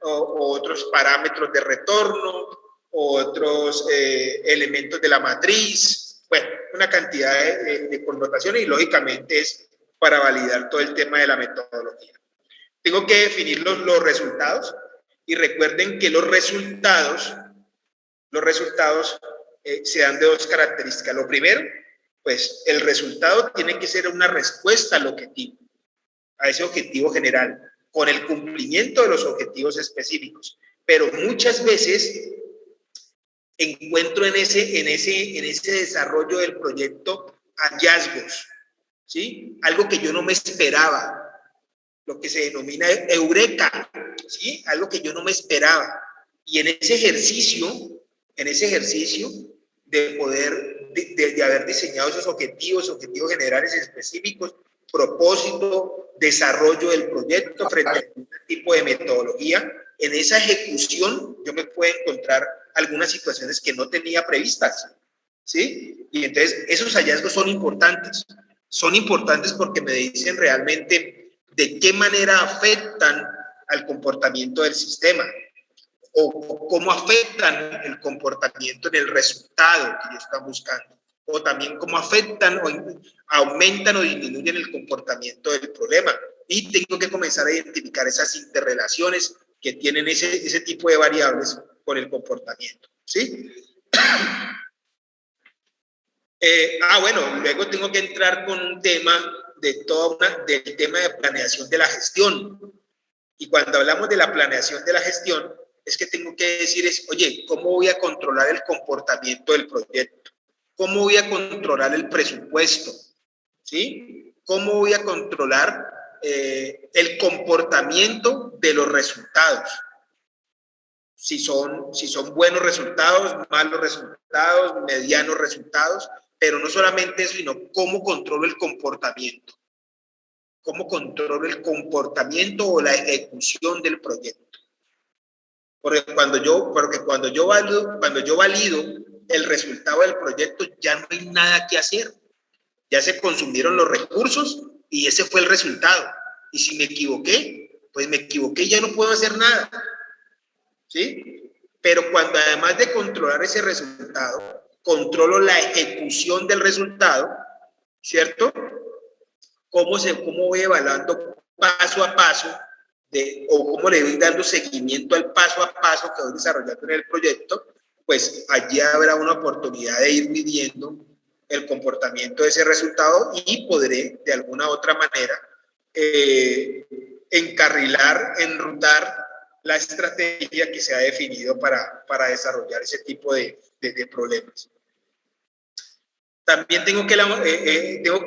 o otros parámetros de retorno, o otros elementos de la matriz. Bueno, una cantidad de connotaciones y lógicamente es para validar todo el tema de la metodología. Tengo que definir los resultados y recuerden que los resultados se dan de dos características. Lo primero, pues el resultado tiene que ser una respuesta al objetivo, a ese objetivo general, con el cumplimiento de los objetivos específicos. Pero muchas veces encuentro en ese desarrollo del proyecto hallazgos, ¿sí? Algo que yo no me esperaba, lo que se denomina eureka, ¿sí? Algo que yo no me esperaba. Y en ese ejercicio de poder, de haber diseñado esos objetivos generales específicos, propósito, desarrollo del proyecto frente a este tipo de metodología, en esa ejecución yo me puedo encontrar algunas situaciones que no tenía previstas, ¿sí? Y entonces esos hallazgos son importantes porque me dicen realmente de qué manera afectan al comportamiento del sistema o cómo afectan el comportamiento en el resultado que ellos están buscando, o también cómo afectan o aumentan o disminuyen el comportamiento del problema. Y tengo que comenzar a identificar esas interrelaciones que tienen ese tipo de variables con el comportamiento, ¿sí? Bueno, luego tengo que entrar con un tema del tema de planeación de la gestión. Y cuando hablamos de la planeación de la gestión, es que tengo que decir oye, ¿cómo voy a controlar el comportamiento del proyecto? ¿Cómo voy a controlar el presupuesto? ¿Sí? ¿Cómo voy a controlar el comportamiento de los resultados? Si son buenos resultados, malos resultados, medianos resultados, pero no solamente eso, sino cómo controlo el comportamiento. Cómo controlo el comportamiento o la ejecución del proyecto. Porque cuando yo valido el resultado del proyecto, ya no hay nada que hacer. Ya se consumieron los recursos y ese fue el resultado. Y si me equivoqué, pues me equivoqué y ya no puedo hacer nada. ¿Sí? Pero cuando además de controlar ese resultado, controlo la ejecución del resultado, ¿cierto? ¿Cómo voy evaluando paso a paso o cómo le voy dando seguimiento al paso a paso que voy desarrollando en el proyecto? Pues allí habrá una oportunidad de ir midiendo el comportamiento de ese resultado y podré de alguna otra manera encarrilar, enrutar la estrategia que se ha definido para desarrollar ese tipo de problemas. También tengo que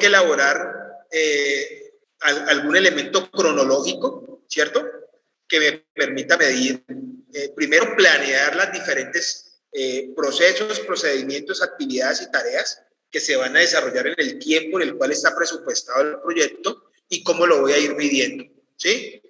elaborar algún elemento cronológico, ¿cierto? Que me permita medir, primero planear las diferentes procesos, procedimientos, actividades y tareas que se van a desarrollar en el tiempo en el cual está presupuestado el proyecto y cómo lo voy a ir midiendo, ¿sí?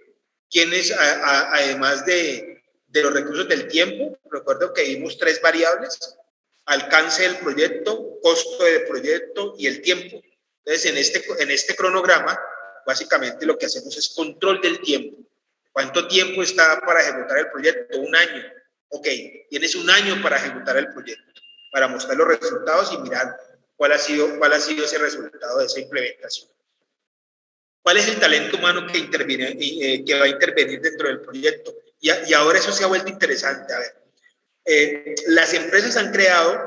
¿Quiénes, además de los recursos del tiempo? Recuerdo que vimos 3 variables: alcance del proyecto, costo del proyecto y el tiempo. Entonces, en este cronograma, básicamente lo que hacemos es control del tiempo. ¿Cuánto tiempo está para ejecutar el proyecto? 1 año. Ok, tienes 1 año para ejecutar el proyecto, para mostrar los resultados y mirar cuál ha sido ese resultado de esa implementación. ¿Cuál es el talento humano que va a intervenir dentro del proyecto? Y ahora eso se ha vuelto interesante. A ver, las empresas han creado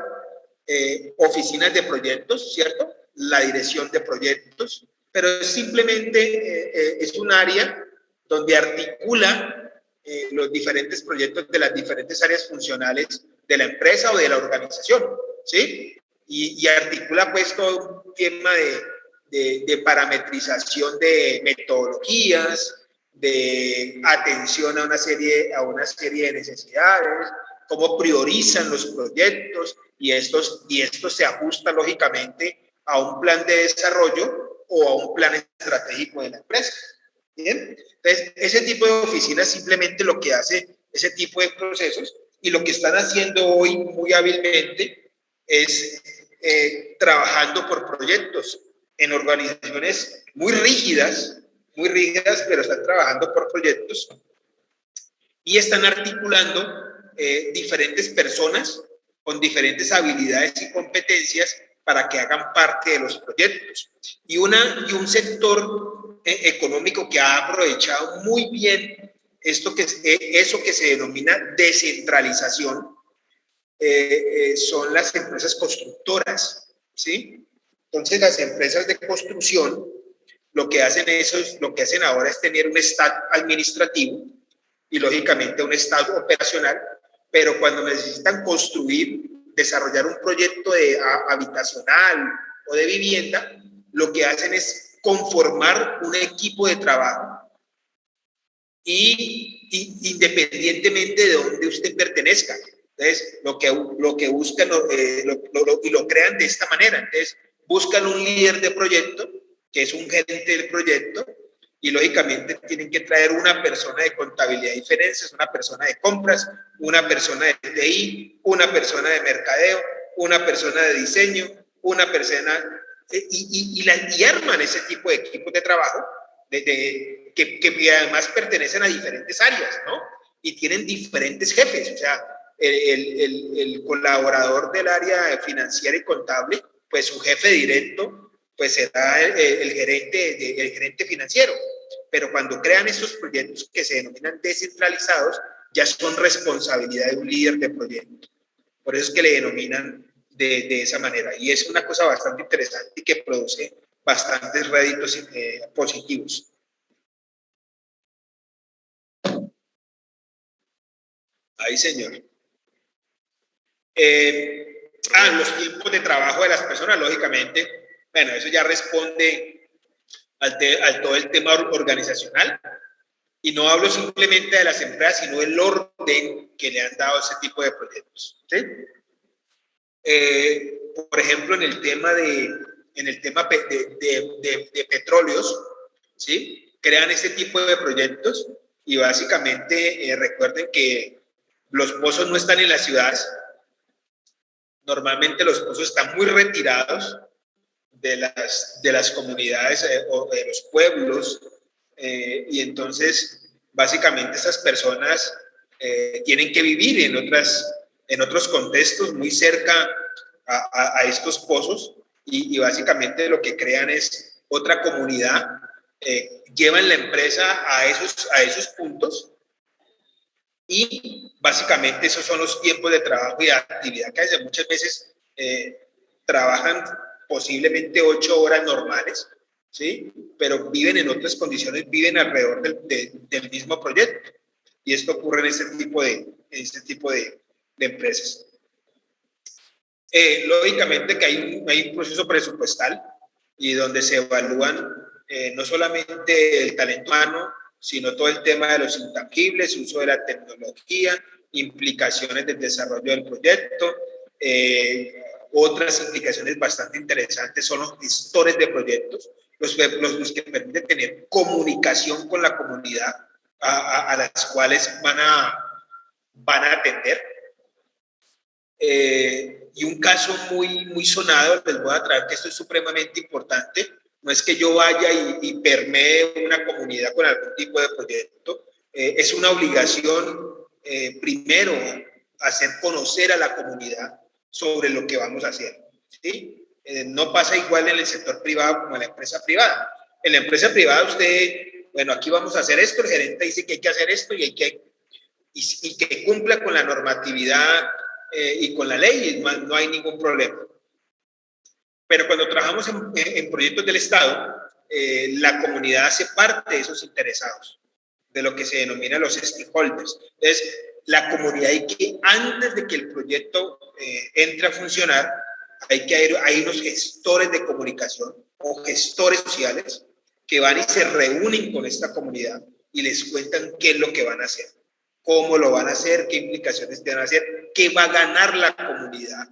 oficinas de proyectos, ¿cierto? La dirección de proyectos, pero simplemente es un área donde articula los diferentes proyectos de las diferentes áreas funcionales de la empresa o de la organización, ¿sí? Y articula pues todo un tema de parametrización de metodologías, de atención a una serie de necesidades, cómo priorizan los proyectos y estos se ajustan lógicamente a un plan de desarrollo o a un plan estratégico de la empresa. ¿Bien? Entonces, ese tipo de oficinas simplemente lo que hace ese tipo de procesos y lo que están haciendo hoy muy hábilmente es trabajando por proyectos en organizaciones muy rígidas, pero están trabajando por proyectos y están articulando diferentes personas con diferentes habilidades y competencias para que hagan parte de los proyectos. Y un sector económico que ha aprovechado muy bien eso que se denomina descentralización, son las empresas constructoras, ¿sí? Entonces, las empresas de construcción lo que hacen ahora es tener un staff administrativo y, lógicamente, un staff operacional, pero cuando necesitan construir, desarrollar un proyecto habitacional o de vivienda, lo que hacen es conformar un equipo de trabajo y independientemente de dónde usted pertenezca. Entonces, lo que buscan y lo crean de esta manera. Entonces, buscan un líder de proyecto, que es un gerente del proyecto, y lógicamente tienen que traer una persona de contabilidad y finanzas, una persona de compras, una persona de TI, una persona de mercadeo, una persona de diseño, una persona, y arman ese tipo de equipos de trabajo que además pertenecen a diferentes áreas, ¿no? Y tienen diferentes jefes, o sea, el colaborador del área financiera y contable, pues su jefe directo, pues será el gerente financiero. Pero cuando crean estos proyectos que se denominan descentralizados, ya son responsabilidad de un líder de proyecto. Por eso es que le denominan de esa manera. Y es una cosa bastante interesante y que produce bastantes réditos positivos. Ahí, señor. Los tiempos de trabajo de las personas, lógicamente, bueno, eso ya responde al todo el tema organizacional. Y no hablo simplemente de las empresas, sino del orden que le han dado a ese tipo de proyectos, ¿sí? Por ejemplo, en el tema de petróleos, ¿sí? Crean este tipo de proyectos y básicamente recuerden que los pozos no están en las ciudades. Normalmente los pozos están muy retirados de las comunidades o de los pueblos, y entonces básicamente esas personas tienen que vivir en otros contextos muy cerca a estos pozos, y básicamente lo que crean es otra comunidad, llevan la empresa a esos puntos, y básicamente esos son los tiempos de trabajo y de actividad que desde muchas veces trabajan posiblemente 8 horas normales, ¿sí? Pero viven en otras condiciones, viven alrededor del mismo proyecto. Y esto ocurre en este tipo de empresas. Lógicamente que hay un proceso presupuestal y donde se evalúan no solamente el talento humano, sino todo el tema de los intangibles, uso de la tecnología, implicaciones del desarrollo del proyecto. Otras implicaciones bastante interesantes son los gestores de proyectos, los que permiten tener comunicación con la comunidad a las cuales van a atender. Y un caso muy sonado, les voy a traer, que esto es supremamente importante. No es que yo vaya y permee una comunidad con algún tipo de proyecto. Es una obligación, primero, hacer conocer a la comunidad sobre lo que vamos a hacer, ¿sí? No pasa igual en el sector privado como en la empresa privada. En la empresa privada usted, bueno, aquí vamos a hacer esto, el gerente dice que hay que hacer esto y que cumpla con la normatividad y con la ley, no hay ningún problema. Pero cuando trabajamos en proyectos del Estado, la comunidad hace parte de esos interesados, de lo que se denomina los stakeholders. Entonces, la comunidad, antes de que el proyecto entre a funcionar, hay unos gestores de comunicación o gestores sociales que van y se reúnen con esta comunidad y les cuentan qué es lo que van a hacer, cómo lo van a hacer, qué implicaciones van a hacer, qué va a ganar la comunidad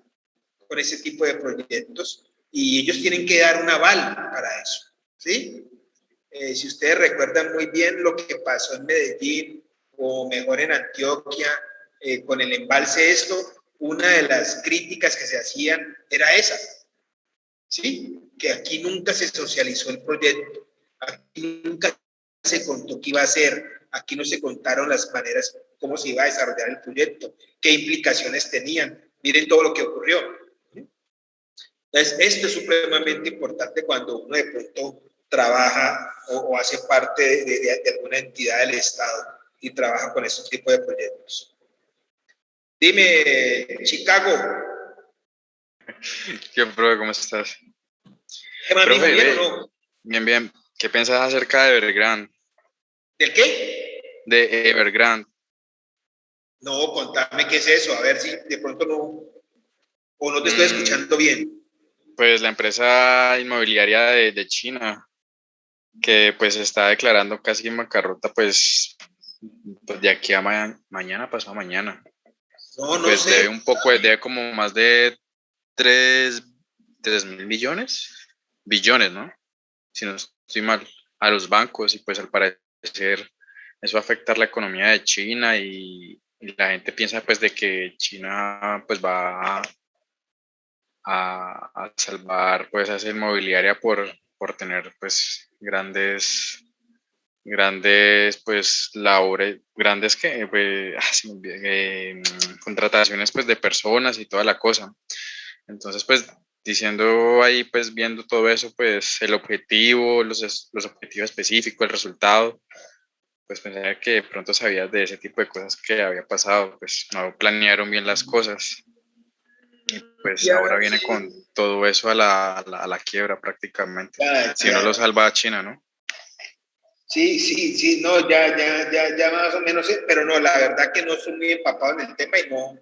con ese tipo de proyectos, y ellos tienen que dar un aval para eso, ¿sí? Si ustedes recuerdan muy bien lo que pasó en Medellín, o mejor en Antioquia, con el embalse una de las críticas que se hacían era esa, ¿sí? Que aquí nunca se socializó el proyecto, aquí nunca se contó qué iba a hacer, aquí no se contaron las maneras cómo se iba a desarrollar el proyecto, qué implicaciones tenían. Miren todo lo que ocurrió. Entonces, esto es supremamente importante cuando uno de pronto trabaja o hace parte de alguna entidad del Estado y trabaja con estos tipos de proyectos. Dime, Chicago. ¿Qué, profe? ¿Cómo estás? ¿Qué más, mijo? Profe, ¿Bien o no? bien, bien. ¿Qué piensas acerca de Evergrande? ¿Del qué? De Evergrande. No, contame qué es eso, a ver si de pronto no, o no te estoy escuchando bien. Pues la empresa inmobiliaria de China, que pues está declarando casi en bancarrota, pues de aquí a mañana, pasado mañana. No, Y no pues debe sé. un poco, debe como más de 3.000 billones, ¿no? Si no estoy mal, a los bancos, y pues al parecer eso va a afectar la economía de China, y la gente piensa pues de que China pues va a salvar pues a esa inmobiliaria por tener pues grandes pues labores, grandes que pues, contrataciones pues de personas y toda la cosa. Entonces pues diciendo ahí pues viendo todo eso pues el objetivo, los objetivos específicos, el resultado, pues pensaba que de pronto sabías de ese tipo de cosas que había pasado, pues no planearon bien las cosas. Y pues Ya, ahora viene sí, con todo eso a la quiebra prácticamente. ya, Si uno lo ya. salva a China, ¿no? Sí, sí, sí, no, ya más o menos sé, pero no, la verdad que no soy muy empapado en el tema y no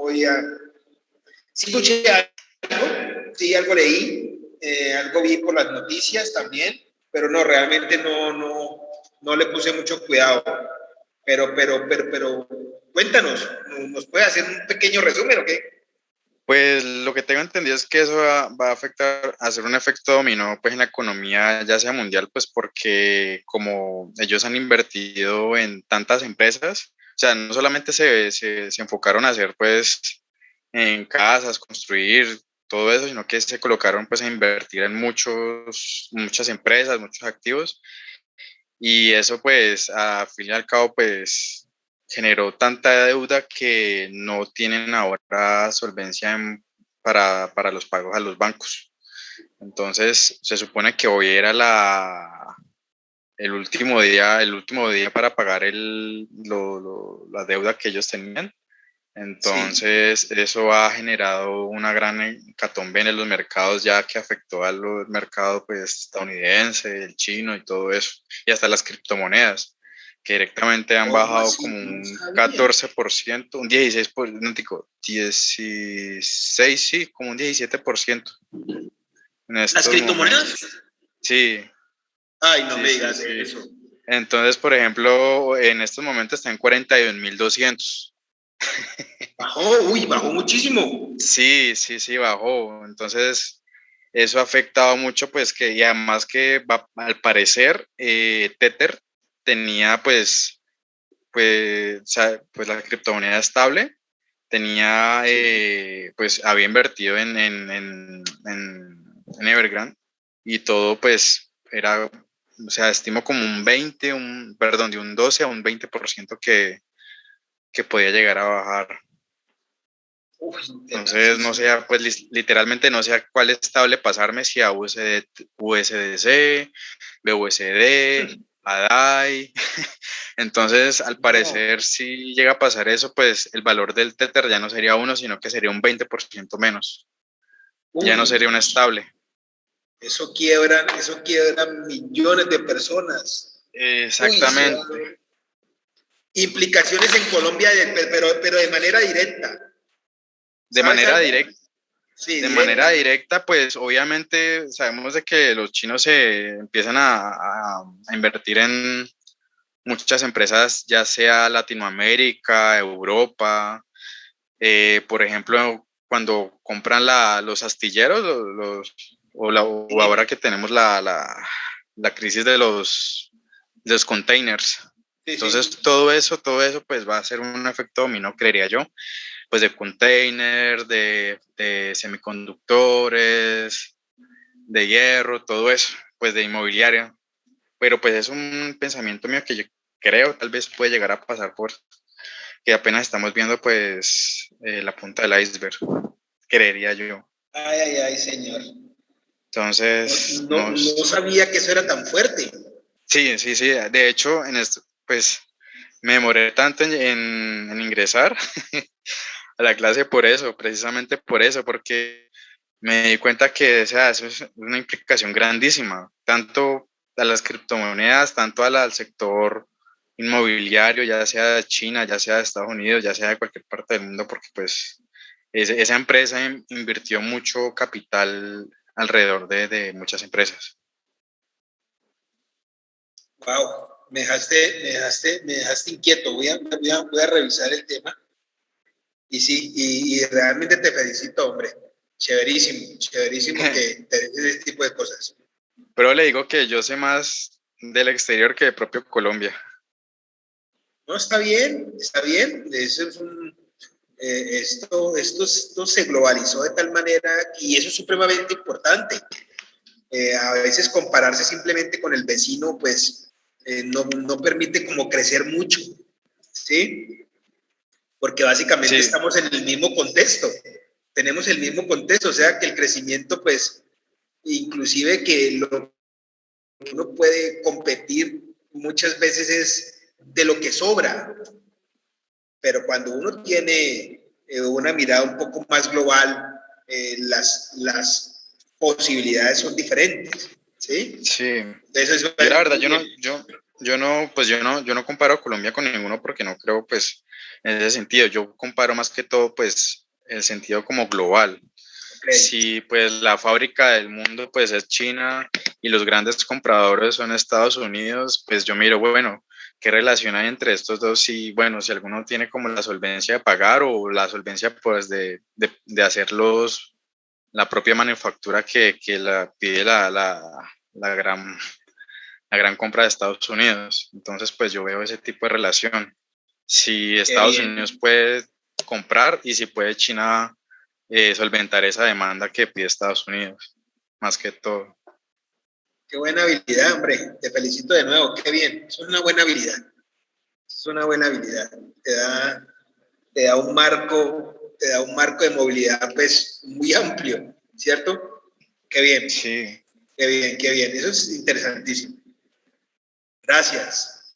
voy a... Sí escuché algo, sí, algo leí, algo vi por las noticias también, pero no, realmente no le puse mucho cuidado. Pero, cuéntanos, ¿nos puede hacer un pequeño resumen o qué? Pues lo que tengo entendido es que eso va a afectar, a hacer un efecto dominó pues en la economía, ya sea mundial, pues porque como ellos han invertido en tantas empresas, o sea, no solamente se enfocaron a hacer pues en casas, construir todo eso, sino que se colocaron pues a invertir en muchas empresas, muchos activos, y eso pues a fin y al cabo pues generó tanta deuda que no tienen ahora solvencia para los pagos a los bancos. Entonces se supone que hoy era el último día para pagar la deuda que ellos tenían. Sí. Entonces, eso ha generado una gran hecatombe en los mercados, ya que afectó al mercado pues, estadounidense, el chino y todo eso, y hasta las criptomonedas, que directamente han ¿Cómo bajado así? como No un sabía. 14%, un 16%, no digo, 16, sí, como un 17% en ¿Las estos momentos. criptomonedas? Sí, Ay, no sí, me sí, digas sí. eso. Entonces, por ejemplo, en estos momentos está en 41.200. Bajó muchísimo. Sí, sí, sí, bajó. Entonces, eso ha afectado mucho, pues que, y además que al parecer, Tether tenía, pues la criptomoneda estable, tenía, Sí. pues había invertido en Evergrande, y todo, pues, era, o sea, estimo como perdón, de un 12 a un 20% que podía llegar a bajar. Uy, Entonces, no sé, tenacísimo. pues literalmente no sé a cuál estable pasarme, si a USDC, BUSD, a DAI. Entonces, al No. parecer, si llega a pasar eso, pues el valor del Tether ya no sería uno, sino que sería un 20% menos. Ya no Uy, sería un estable. eso quiebran millones de personas. Uy, Exactamente. implicaciones en Colombia, pero de manera directa. De ¿Sabes manera algo? directa. Sí, De manera directa. directa, pues obviamente sabemos de que los chinos se empiezan a invertir en muchas empresas, ya sea Latinoamérica, Europa, por ejemplo, cuando compran los astilleros, o ahora Sí, que tenemos la crisis de los containers. sí, Entonces, sí. todo eso, pues va a ser un efecto dominó, creería yo, pues de containers, de semiconductores, de hierro, todo eso, pues de inmobiliaria. Pero pues es un pensamiento mío que yo creo, tal vez puede llegar a pasar por que apenas estamos viendo pues la punta del iceberg, creería yo. Ay, ay, ay, señor. Entonces, No sabía que eso era tan fuerte. Sí, sí, sí. De hecho, en esto, pues me demoré tanto en ingresar a la clase por eso, precisamente por eso, porque me di cuenta que, o sea, eso es una implicación grandísima, tanto a las criptomonedas, tanto al sector inmobiliario, ya sea de China, ya sea de Estados Unidos, ya sea de cualquier parte del mundo, porque pues esa empresa invirtió mucho capital alrededor de muchas empresas. Wow, me dejaste inquieto. Voy a revisar el tema. Y sí, y realmente te felicito, hombre. Chéverísimo, chéverísimo que te des ese tipo de cosas. Pero le digo que yo sé más del exterior que de propio Colombia. No, está bien, está bien. Eso es esto se globalizó de tal manera y eso es supremamente importante. A veces compararse simplemente con el vecino, pues no permite como crecer mucho, ¿sí? Porque básicamente Sí, estamos en el mismo contexto, tenemos el mismo contexto, o sea que el crecimiento, pues, inclusive que lo que uno puede competir muchas veces es de lo que sobra, pero cuando uno tiene una mirada un poco más global, las posibilidades son diferentes, ¿sí? sí. Entonces eso Yo la es verdad, muy bien. yo no comparo a Colombia con ninguno porque no creo pues en ese sentido. Yo comparo más que todo pues el sentido como global. Okay. Si pues la fábrica del mundo pues es China y los grandes compradores son Estados Unidos, pues yo miro, bueno, ¿qué relación hay entre estos dos? Y bueno, si alguno tiene como la solvencia de pagar o la solvencia pues de hacer la propia manufactura que la pide la la gran compra de Estados Unidos. Entonces pues yo veo ese tipo de relación. Si Qué Estados bien, Unidos puede comprar y si puede China solventar esa demanda que pide Estados Unidos, más que todo. qué buena habilidad, hombre. Te felicito de nuevo, qué bien. Es una buena habilidad. Es una buena habilidad. Te da te da un marco de movilidad pues muy amplio, ¿cierto? Qué bien, Sí, qué bien, qué bien. Eso es interesantísimo. Gracias.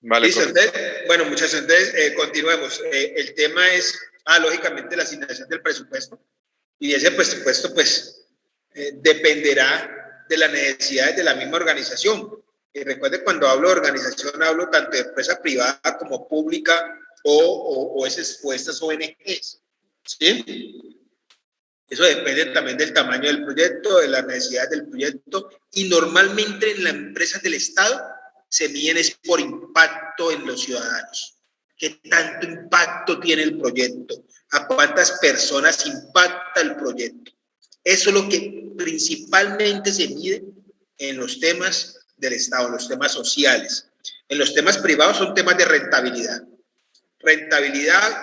vale, Listo, profe. entonces, bueno, muchachos, entonces continuemos. El tema es, lógicamente, la asignación del presupuesto. Y ese presupuesto, pues, dependerá de las necesidades de la misma organización. Y recuerde, cuando hablo de organización, hablo tanto de empresa privada como pública o estas ONGs. ¿Sí? Eso depende también del tamaño del proyecto, de las necesidades del proyecto. Y normalmente en las empresas del Estado se miden por impacto en los ciudadanos. ¿Qué tanto impacto tiene el proyecto? ¿A cuántas personas impacta el proyecto? Eso es lo que principalmente se mide en los temas del Estado, en los temas sociales. En los temas privados son temas de rentabilidad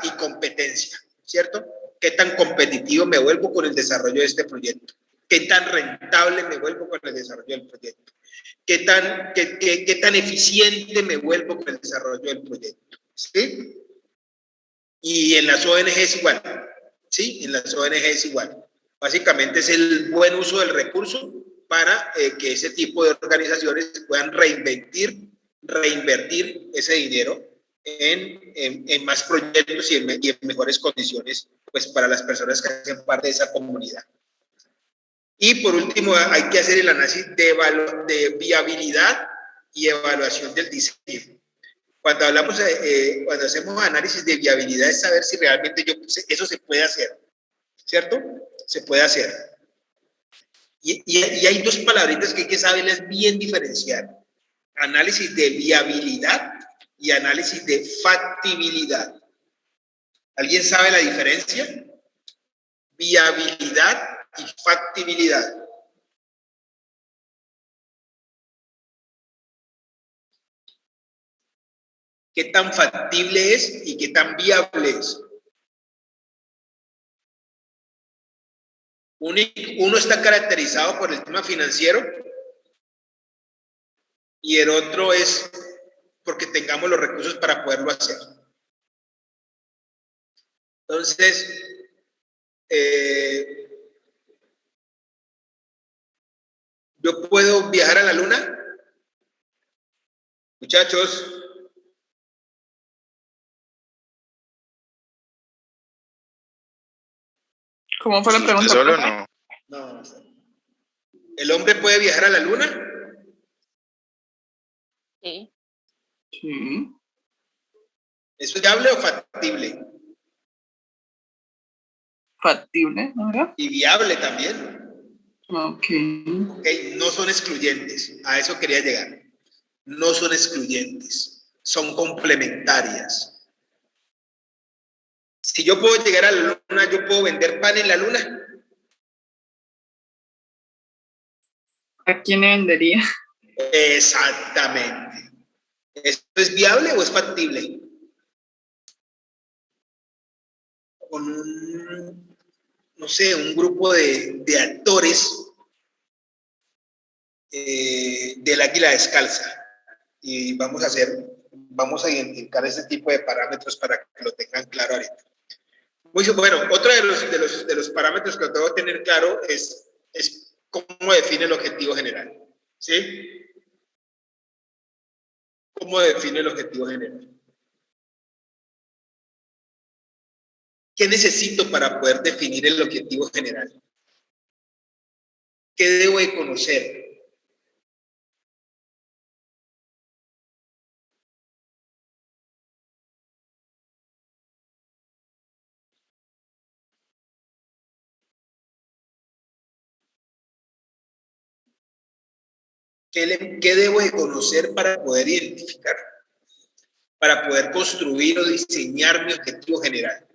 y competencia, ¿cierto? ¿Qué tan competitivo me vuelvo con el desarrollo de este proyecto? ¿Qué tan rentable me vuelvo con el desarrollo del proyecto? ¿Qué tan eficiente me vuelvo con el desarrollo del proyecto? ¿Sí? Y en las ONG es igual, ¿sí? En las ONG es igual. Básicamente es el buen uso del recurso para que ese tipo de organizaciones puedan reinvertir ese dinero en más proyectos y en mejores condiciones pues, para las personas que hacen parte de esa comunidad. Y por último, hay que hacer el análisis de viabilidad y evaluación del diseño. Cuando hablamos, cuando hacemos análisis de viabilidad es saber si realmente eso se puede hacer, ¿cierto? Se puede hacer. Y hay dos palabritas que hay que saberles bien diferenciar. Análisis de viabilidad y análisis de factibilidad. ¿Alguien sabe la diferencia? Viabilidad y factibilidad. ¿Qué tan factible es y qué tan viable es? Uno está caracterizado por el tema financiero y el otro es porque tengamos los recursos para poderlo hacer. Entonces, ¿yo puedo viajar a la luna? Muchachos. ¿Cómo fue la pregunta? ¿Solo no? No. ¿El hombre puede viajar a la luna? Sí. Sí. ¿Eso es viable o factible? Factible, ¿no? Y viable también. Ok. Okay, no son excluyentes, a eso quería llegar. No son excluyentes, son complementarias. Si yo puedo llegar a la luna, ¿yo puedo vender pan en la luna? ¿A quién le vendería? Exactamente. ¿Esto es viable o es factible? Con un, no sé, un grupo de actores del águila descalza. Y vamos a identificar ese tipo de parámetros para que lo tengan claro ahorita. Muy bueno, otro de los parámetros que tengo que tener claro es cómo define el objetivo general. ¿Sí? ¿Cómo define el objetivo general? ¿Qué necesito para poder definir el objetivo general? ¿Qué debo de conocer? ¿Qué debo de conocer para poder identificar? Para poder construir o diseñar mi objetivo general.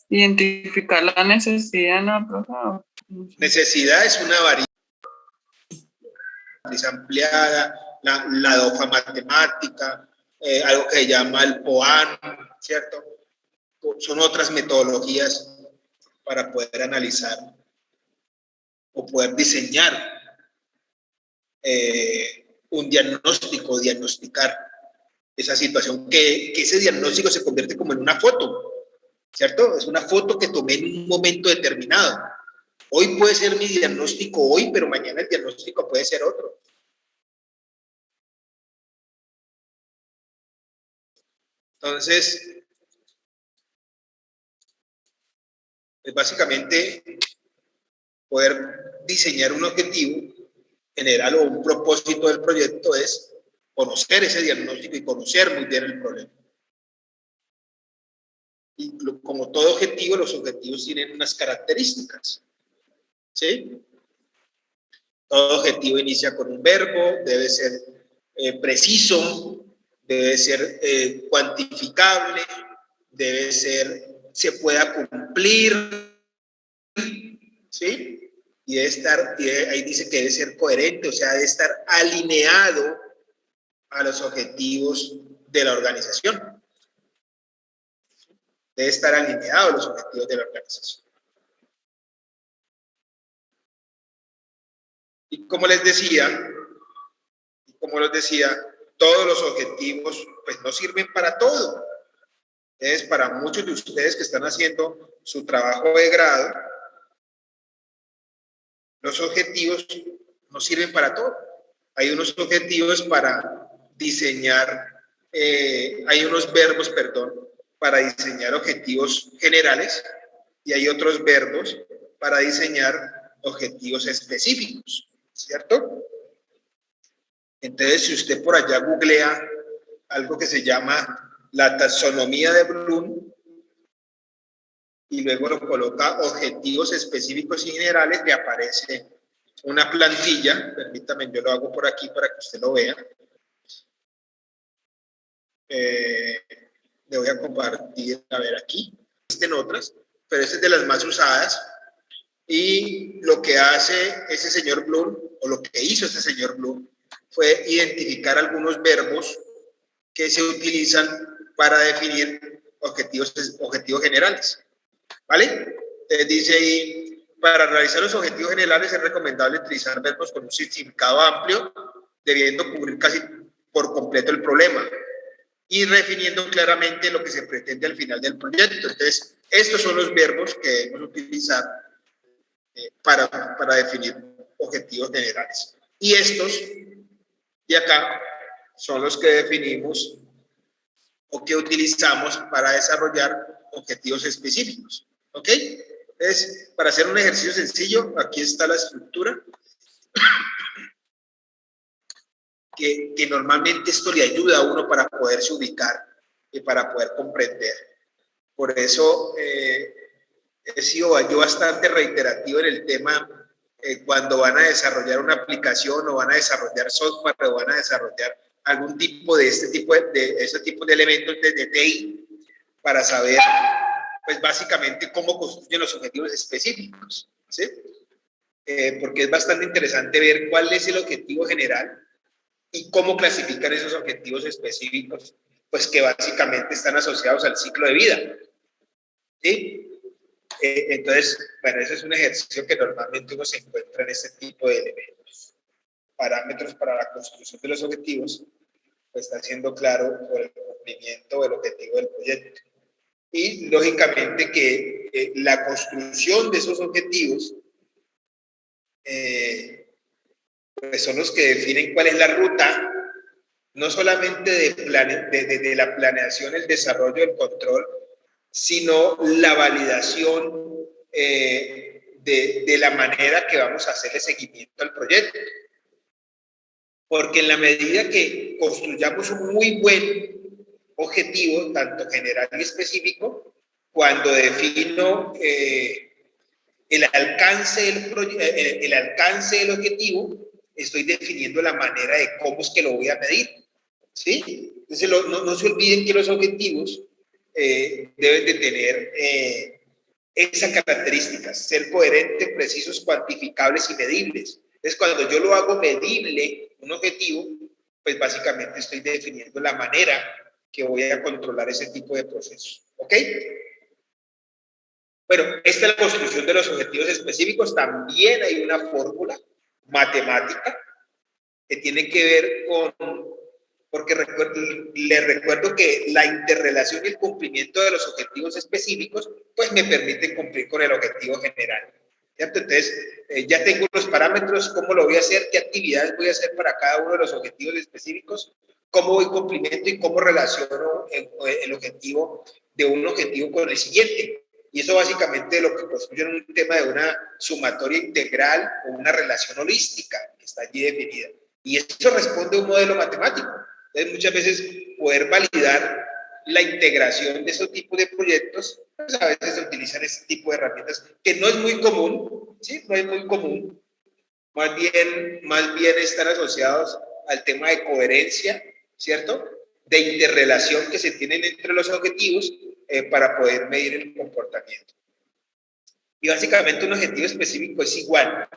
Identificar la necesidad, ¿no, profesor? Necesidad es una variable ampliada, la DOFA matemática, algo que se llama el POAN, ¿cierto? Son otras metodologías para poder analizar o poder diseñar un diagnóstico, diagnosticar esa situación, que ese diagnóstico se convierte como en una foto, ¿cierto? Es una foto que tomé en un momento determinado. Hoy puede ser mi diagnóstico hoy, pero mañana el diagnóstico puede ser otro. Entonces, pues básicamente poder diseñar un objetivo general o un propósito del proyecto es conocer ese diagnóstico y conocer muy bien el problema. Y como todo objetivo, los objetivos tienen unas características. ¿Sí? Todo objetivo inicia con un verbo, debe ser preciso, debe ser cuantificable, se pueda cumplir, ¿sí? Y debe estar, ahí dice que debe ser coherente, o sea, debe estar alineado a los objetivos de la organización. Debe estar alineado a los objetivos de la organización. Y como les decía, todos los objetivos pues no sirven para todo. Entonces, para muchos de ustedes que están haciendo su trabajo de grado, los objetivos no sirven para todo. Hay unos objetivos para diseñar, hay unos verbos, perdón, para diseñar objetivos generales y hay otros verbos para diseñar objetivos específicos, ¿cierto? Entonces, si usted por allá googlea algo que se llama la taxonomía de Bloom y luego lo coloca objetivos específicos y generales, le aparece una plantilla. Permítame, yo lo hago por aquí para que usted lo vea. Le voy a compartir, a ver aquí, existen otras, pero esta es de las más usadas. Y lo que hace ese señor Bloom, o lo que hizo ese señor Bloom, fue identificar algunos verbos que se utilizan para definir objetivos generales, ¿vale? Dice ahí, para realizar los objetivos generales es recomendable utilizar verbos con un significado amplio, debiendo cubrir casi por completo el problema y definiendo claramente lo que se pretende al final del proyecto. Entonces, estos son los verbos que debemos utilizar para definir objetivos generales. Y estos de acá son los que definimos o que utilizamos para desarrollar objetivos específicos. ¿Ok? Entonces, para hacer un ejercicio sencillo, aquí está la estructura. Que normalmente esto le ayuda a uno para poderse ubicar y para poder comprender. Por eso he sido yo bastante reiterativo en el tema cuando van a desarrollar una aplicación o van a desarrollar software o van a desarrollar algún tipo de ese tipo de elementos de TI para saber, pues básicamente cómo construyen los objetivos específicos, ¿sí? Porque es bastante interesante ver cuál es el objetivo general y cómo clasificar esos objetivos específicos, pues que básicamente están asociados al ciclo de vida. ¿Sí? Entonces, bueno, ese es un ejercicio que normalmente uno se encuentra en este tipo de elementos. Parámetros para la construcción de los objetivos, pues está siendo claro por el cumplimiento del objetivo del proyecto. Y lógicamente que la construcción de esos objetivos pues son los que definen cuál es la ruta, no solamente de la planeación, el desarrollo, el control, sino la validación de la manera que vamos a hacerle seguimiento al proyecto. Porque en la medida que construyamos un muy buen objetivo, tanto general y específico, cuando defino el alcance del objetivo, estoy definiendo la manera de cómo es que lo voy a medir, ¿sí? Entonces, no se olviden que los objetivos deben de tener esas características, ser coherentes, precisos, cuantificables y medibles. Entonces, cuando yo lo hago medible, un objetivo, pues básicamente estoy definiendo la manera que voy a controlar ese tipo de procesos, ¿ok? Bueno, esta es la construcción de los objetivos específicos. También hay una fórmula matemática que tiene que ver con, porque les recuerdo que la interrelación y el cumplimiento de los objetivos específicos, pues me permiten cumplir con el objetivo general. ¿Cierto? Entonces, ya tengo los parámetros, cómo lo voy a hacer, qué actividades voy a hacer para cada uno de los objetivos específicos, cómo voy cumplimiento y cómo relaciono el objetivo de un objetivo con el siguiente. Y eso básicamente lo que construye en un tema de una sumatoria integral o una relación holística que está allí definida. Y eso responde a un modelo matemático. Entonces, muchas veces poder validar la integración de esos tipos de proyectos, pues a veces se utilizan ese tipo de herramientas que no es muy común, ¿sí? No es muy común. Más bien están asociados al tema de coherencia, ¿cierto? De interrelación que se tienen entre los objetivos para poder medir el comportamiento. Y básicamente un objetivo específico es igual,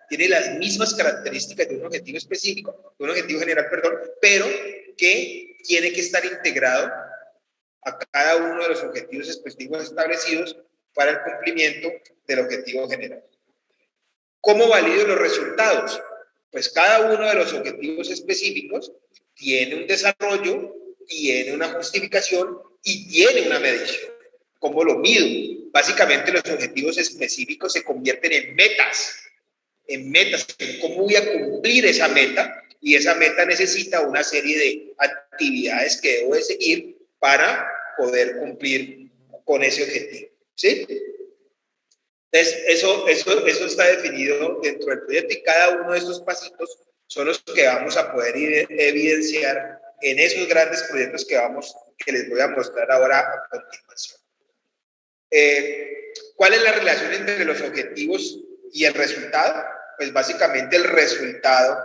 tiene las mismas características de un objetivo específico, de un objetivo general, perdón, pero que tiene que estar integrado a cada uno de los objetivos específicos establecidos para el cumplimiento del objetivo general. ¿Cómo valido los resultados? Pues cada uno de los objetivos específicos tiene un desarrollo, tiene una justificación y tiene una medición. ¿Cómo lo mido? Básicamente los objetivos específicos se convierten en metas, en cómo voy a cumplir esa meta, y esa meta necesita una serie de actividades que debo de seguir para poder cumplir con ese objetivo, ¿sí? Entonces, eso está definido dentro del proyecto y cada uno de estos pasitos son los que vamos a poder evidenciar en esos grandes proyectos que les voy a mostrar ahora a continuación. ¿Cuál es la relación entre los objetivos y el resultado? Pues básicamente el resultado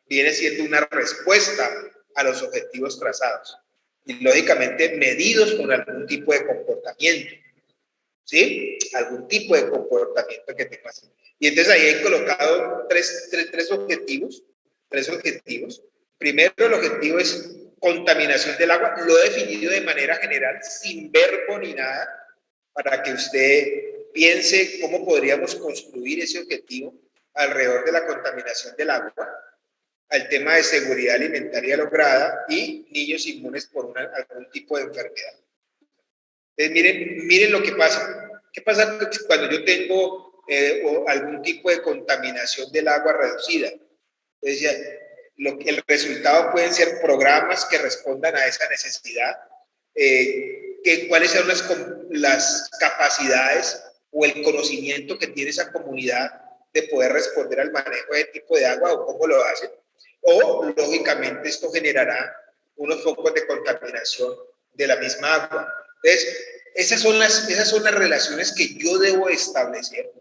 viene siendo una respuesta a los objetivos trazados y lógicamente medidos con algún tipo de comportamiento, ¿sí? Algún tipo de comportamiento que tenga así. Y entonces ahí he colocado tres objetivos. Primero, el objetivo es contaminación del agua. Lo he definido de manera general, sin verbo ni nada, para que usted piense cómo podríamos construir ese objetivo alrededor de la contaminación del agua, al tema de seguridad alimentaria lograda y niños inmunes por algún tipo de enfermedad. Entonces, miren lo que pasa. ¿Qué pasa cuando yo tengo algún tipo de contaminación del agua reducida? Entonces, el resultado pueden ser programas que respondan a esa necesidad, cuáles son las capacidades o el conocimiento que tiene esa comunidad de poder responder al manejo de tipo de agua o cómo lo hacen, o lógicamente esto generará unos focos de contaminación de la misma agua. Entonces, esas son las relaciones que yo debo establecer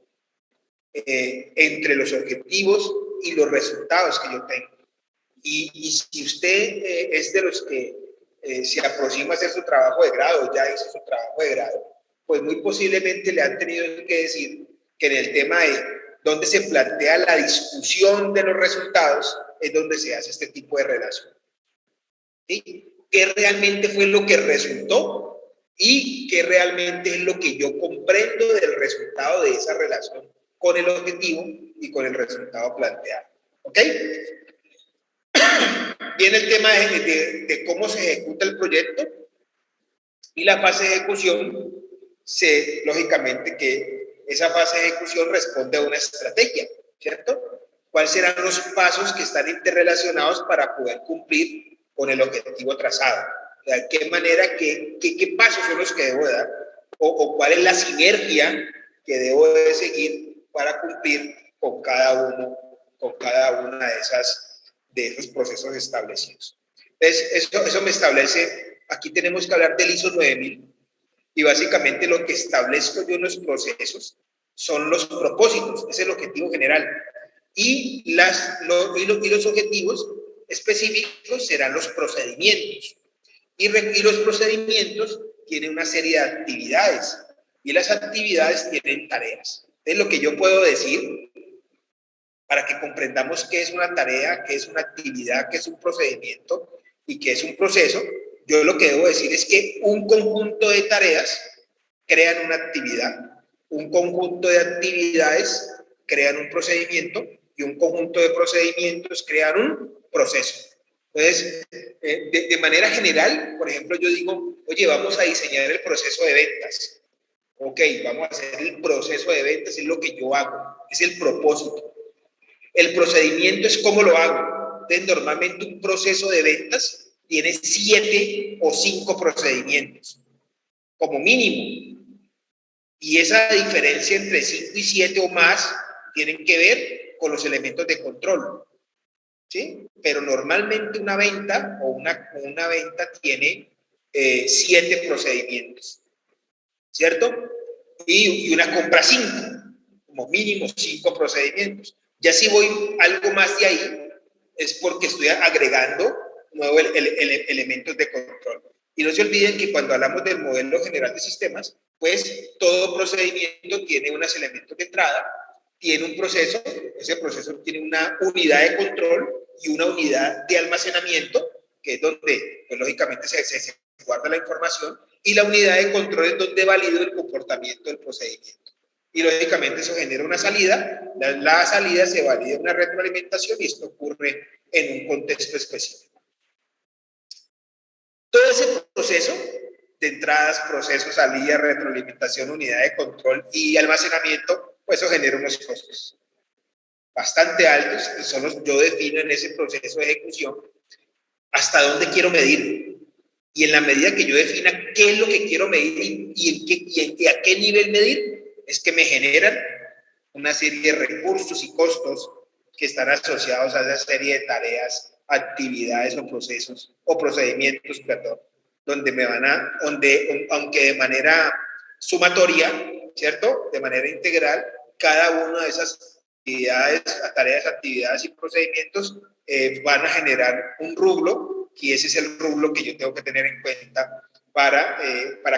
entre los objetivos y los resultados que yo tengo. Y si usted es de los que se aproxima a hacer su trabajo de grado, ya hizo su trabajo de grado, pues muy posiblemente le han tenido que decir que en el tema de donde se plantea la discusión de los resultados es donde se hace este tipo de relación. ¿Sí? ¿Qué realmente fue lo que resultó? Y qué realmente es lo que yo comprendo del resultado de esa relación con el objetivo y con el resultado planteado. ¿Ok? Viene el tema de cómo se ejecuta el proyecto y la fase de ejecución. Lógicamente que esa fase de ejecución responde a una estrategia, ¿cierto? ¿Cuáles serán los pasos que están interrelacionados para poder cumplir con el objetivo trazado? ¿De qué manera, qué pasos son los que debo dar? O cuál es la sinergia que debo de seguir para cumplir con cada una de esos procesos establecidos. Entonces, eso me establece, aquí tenemos que hablar del ISO 9000, y básicamente lo que establezco yo en los procesos son los propósitos, es el objetivo general, y los objetivos específicos serán los procedimientos. Y los procedimientos tienen una serie de actividades y las actividades tienen tareas. Es lo que yo puedo decir para que comprendamos qué es una tarea, qué es una actividad, qué es un procedimiento y qué es un proceso. Yo lo que debo decir es que un conjunto de tareas crean una actividad, un conjunto de actividades crean un procedimiento y un conjunto de procedimientos crean un proceso. Entonces, de manera general, por ejemplo, yo digo, oye, vamos a diseñar el proceso de ventas. Ok, vamos a hacer el proceso de ventas, es lo que yo hago, es el propósito. El procedimiento es cómo lo hago. Entonces, normalmente un proceso de ventas tiene 7 o 5 procedimientos, como mínimo. Y esa diferencia entre 5 y 7 o más tienen que ver con los elementos de control. ¿Sí? Pero normalmente una venta o una venta tiene 7 procedimientos, ¿cierto? Y una compra 5, como mínimo 5 procedimientos. Ya si voy algo más de ahí, es porque estoy agregando nuevos elementos de control. Y no se olviden que cuando hablamos del modelo general de sistemas, pues todo procedimiento tiene unos elementos de entrada, tiene un proceso, ese proceso tiene una unidad de control y una unidad de almacenamiento, que es donde, pues, lógicamente se guarda la información, y la unidad de control es donde valido el comportamiento del procedimiento. Y lógicamente eso genera una salida, la salida se valida una retroalimentación y esto ocurre en un contexto específico. Todo ese proceso de entradas, procesos, salida, retroalimentación, unidad de control y almacenamiento, pues eso genera unos costos bastante altos, y yo defino en ese proceso de ejecución hasta dónde quiero medir. Y en la medida que yo defina qué es lo que quiero medir y a qué nivel medir, es que me generan una serie de recursos y costos que están asociados a esa serie de tareas, actividades o procesos o procedimientos, perdón, aunque de manera sumatoria, ¿cierto? De manera integral, cada una de esas tareas, actividades y procedimientos van a generar un rublo, y ese es el rublo que yo tengo que tener en cuenta para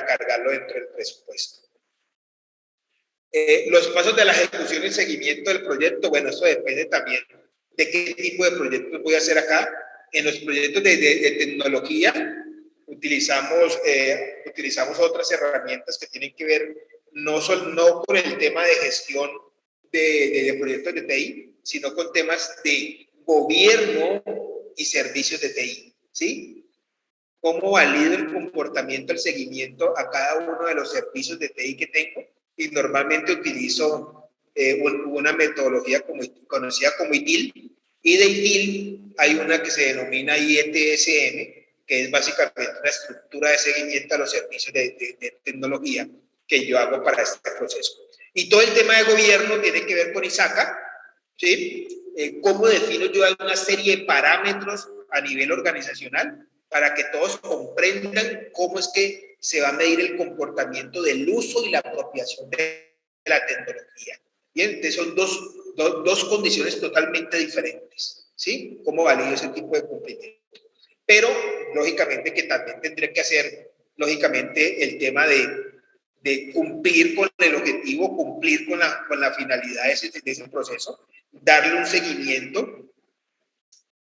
cargarlo dentro del presupuesto. Los pasos de la ejecución y el seguimiento del proyecto, bueno, eso depende también de qué tipo de proyectos voy a hacer acá. en los proyectos de tecnología utilizamos otras herramientas que tienen que ver no con el tema de gestión de proyectos de TI, sino con temas de gobierno y servicios de TI, ¿sí? ¿Cómo valido el comportamiento, el seguimiento a cada uno de los servicios de TI que tengo? Y normalmente utilizo una metodología conocida como ITIL, y de ITIL hay una que se denomina IETSM, que es básicamente una estructura de seguimiento a los servicios de tecnología que yo hago para este proceso. Y todo el tema de gobierno tiene que ver con ISACA, ¿sí? ¿Cómo defino yo una serie de parámetros a nivel organizacional para que todos comprendan cómo es que se va a medir el comportamiento del uso y la apropiación de la tecnología? Bien, entonces son dos condiciones totalmente diferentes, ¿sí? ¿Cómo valido ese tipo de cumplimiento? Pero, lógicamente, que también tendré que hacer, lógicamente, el tema de cumplir con el objetivo, cumplir con la finalidad de ese proceso, darle un seguimiento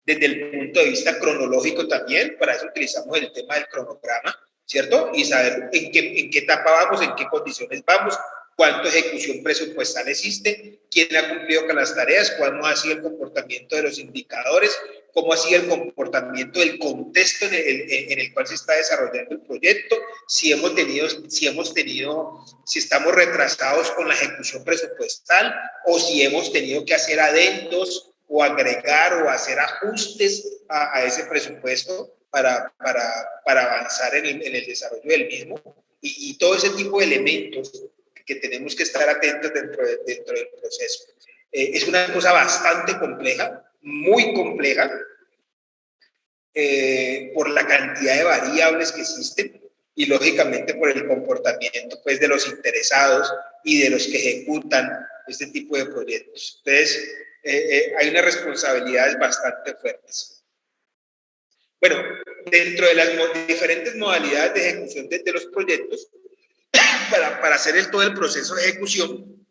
desde el punto de vista cronológico también. Para eso utilizamos el tema del cronograma, ¿cierto? Y saber en qué etapa vamos, en qué condiciones vamos, cuánto ejecución presupuestal existe, quién ha cumplido con las tareas, cómo ha sido el comportamiento de los indicadores, cómo ha sido el comportamiento del contexto en el cual se está desarrollando el proyecto, si estamos retrasados con la ejecución presupuestal o si hemos tenido que hacer adentos o agregar o hacer ajustes a ese presupuesto para avanzar en el desarrollo del mismo, y todo ese tipo de elementos que tenemos que estar atentos dentro del proceso. Es una cosa bastante compleja, muy compleja, por la cantidad de variables que existen y lógicamente por el comportamiento, pues, de los interesados y de los que ejecutan este tipo de proyectos. Entonces, hay unas responsabilidades bastante fuertes. Bueno, dentro de las diferentes modalidades de ejecución de los proyectos, para hacer todo el proceso de ejecución,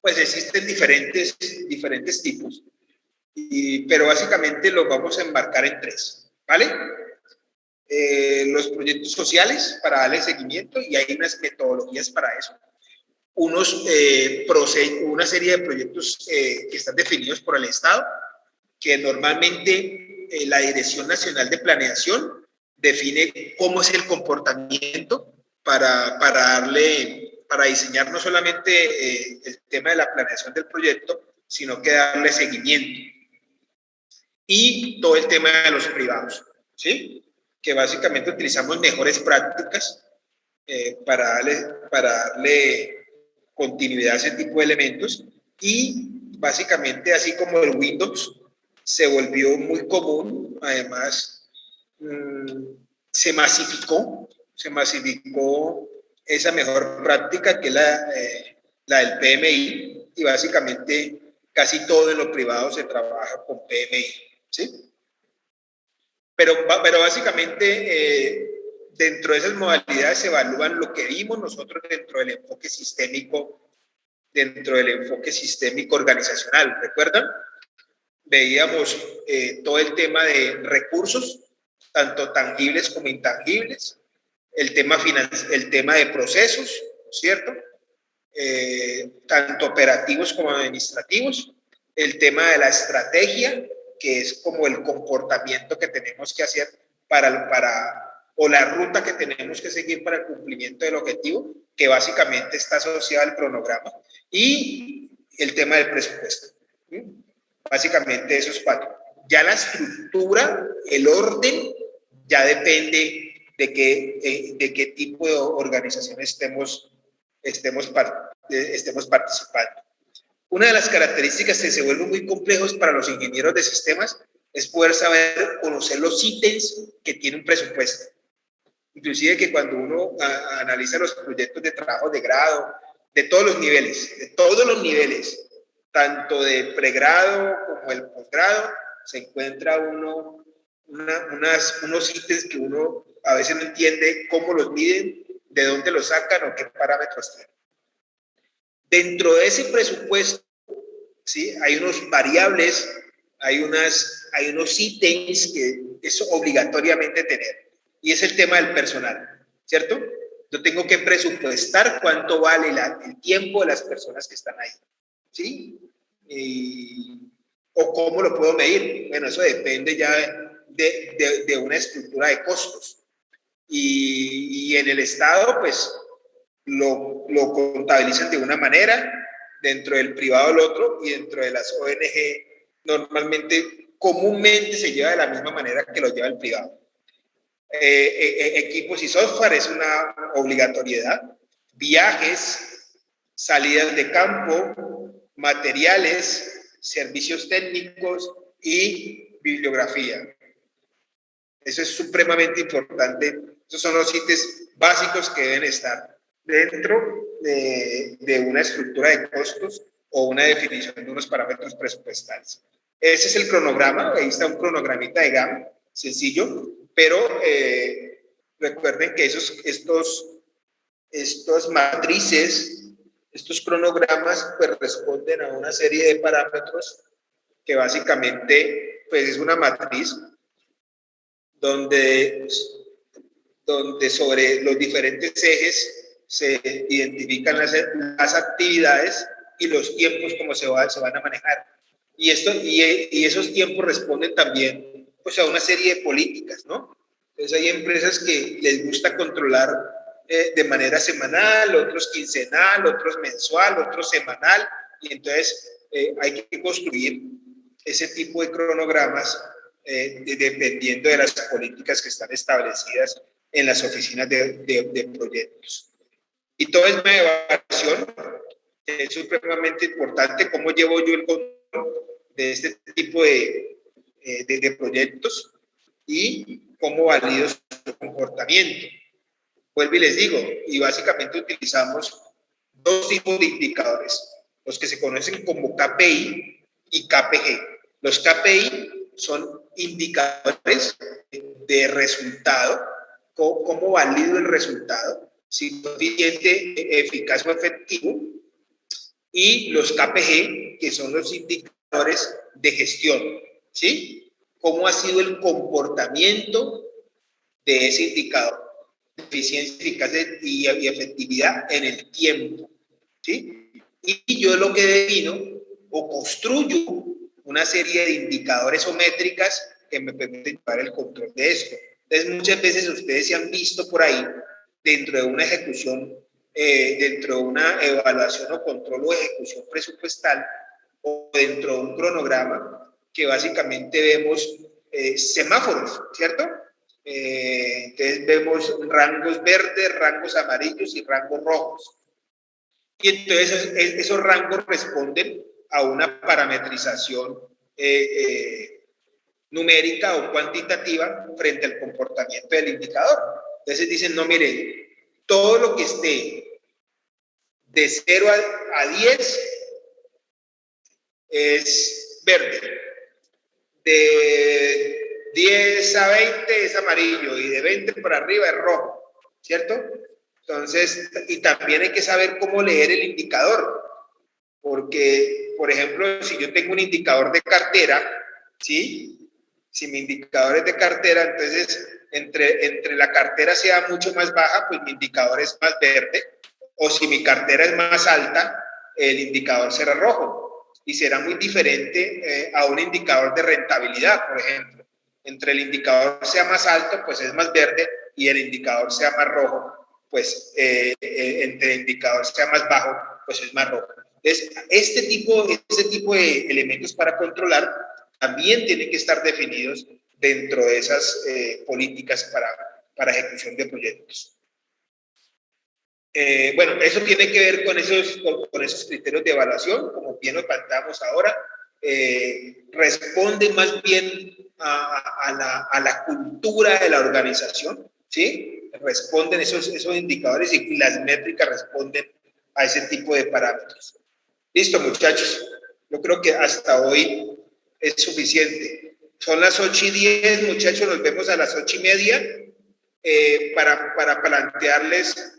pues existen diferentes tipos, pero básicamente los vamos a enmarcar en tres, ¿vale? Los proyectos sociales, para darle seguimiento, y hay unas metodologías para eso. Una serie de proyectos que están definidos por el Estado, que normalmente la Dirección Nacional de Planeación define cómo es el comportamiento para diseñar no solamente el tema de la planeación del proyecto, sino que darle seguimiento. Y todo el tema de los privados, ¿sí? Que básicamente utilizamos mejores prácticas para darle continuidad a ese tipo de elementos, y básicamente, así como el Windows se volvió muy común, además se masificó esa mejor práctica, que es la del PMI, y básicamente casi todo en lo privado se trabaja con PMI, ¿sí? Pero básicamente dentro de esas modalidades se evalúan lo que vimos nosotros dentro del enfoque sistémico organizacional. ¿Recuerdan? Veíamos todo el tema de recursos, tanto tangibles como intangibles, el tema de procesos, ¿cierto? Tanto operativos como administrativos, el tema de la estrategia, que es como el comportamiento que tenemos que hacer o la ruta que tenemos que seguir para el cumplimiento del objetivo, que básicamente está asociado al cronograma, y el tema del presupuesto. Básicamente esos cuatro. Ya la estructura, el orden, ya depende de qué tipo de organización estemos participando. Una de las características que se vuelven muy complejos para los ingenieros de sistemas es poder conocer los ítems que tiene un presupuesto. Inclusive que cuando uno analiza los proyectos de trabajo de grado, de todos los niveles, tanto de pregrado como el posgrado, se encuentra unos ítems que uno a veces no entiende cómo los miden, de dónde los sacan o qué parámetros tienen. Dentro de ese presupuesto, ¿sí? Hay unos variables, hay unos ítems que es obligatoriamente tener, y es el tema del personal, ¿cierto? Yo tengo que presupuestar cuánto vale el tiempo de las personas que están ahí, ¿sí? O cómo lo puedo medir. Bueno, eso depende ya de una estructura de costos. Y en el Estado, pues, lo contabilizan de una manera, dentro del privado el otro, y dentro de las ONG normalmente, comúnmente se lleva de la misma manera que lo lleva el privado. Equipos y software es una obligatoriedad. Viajes, salidas de campo, materiales, servicios técnicos y bibliografía. Eso es supremamente importante. Esos son los ítems básicos que deben estar dentro de una estructura de costos o una definición de unos parámetros presupuestales. Ese es el cronograma. Ahí está un cronogramita de GAM, sencillo, pero recuerden que estos matrices, estos cronogramas, pues responden a una serie de parámetros que básicamente pues es una matriz donde sobre los diferentes ejes se identifican las actividades y los tiempos como se van a manejar. Y esos tiempos responden también pues, a una serie de políticas, ¿no? Entonces hay empresas que les gusta controlar de manera semanal, otros quincenal, otros mensual, otros semanal, y entonces hay que construir ese tipo de cronogramas dependiendo de las políticas que están establecidas en las oficinas de proyectos. Y todo es una evaluación, es supremamente importante cómo llevo yo el control de este tipo de proyectos y cómo valido su comportamiento. Vuelvo y les digo, y básicamente utilizamos dos tipos de indicadores, los que se conocen como KPI y KPG. Los KPI son indicadores de resultado, cómo valido el resultado, si es eficiente, eficaz o efectivo, y los KPG, que son los indicadores de gestión, ¿sí? ¿Cómo ha sido el comportamiento de ese indicador? Eficiencia, eficacia y efectividad en el tiempo, ¿sí? Y yo lo que defino o construyo una serie de indicadores o métricas que me permiten llevar el control de esto. Entonces, muchas veces ustedes se han visto por ahí dentro de una ejecución, dentro de una evaluación o control o ejecución presupuestal o dentro de un cronograma que básicamente vemos semáforos, ¿cierto? Entonces vemos rangos verdes, rangos amarillos y rangos rojos. Y entonces esos rangos responden a una parametrización numérica o cuantitativa frente al comportamiento del indicador. Entonces dicen, no, mire, todo lo que esté de 0 a 10 es verde. De 10 a 20 es amarillo y de 20 para arriba es rojo, ¿cierto? Entonces, y también hay que saber cómo leer el indicador, porque, por ejemplo, si yo tengo un indicador de cartera, ¿sí? Si mi indicador es de cartera, entonces entre la cartera sea mucho más baja, pues mi indicador es más verde, o si mi cartera es más alta, el indicador será rojo. Y será muy diferente a un indicador de rentabilidad, por ejemplo. Entre el indicador sea más alto, pues es más verde, y el indicador sea más rojo, pues entre el indicador sea más bajo, pues es más rojo. Entonces, este tipo de elementos para controlar también tienen que estar definidos dentro de esas políticas para ejecución de proyectos. Bueno, eso tiene que ver con esos criterios de evaluación, como bien lo planteamos ahora. Responde más bien a la cultura de la organización, ¿sí? Responden esos indicadores y las métricas responden a ese tipo de parámetros. Listo, muchachos. Yo creo que hasta hoy es suficiente. Son las 8:10, muchachos. Nos vemos a las 8:30 para plantearles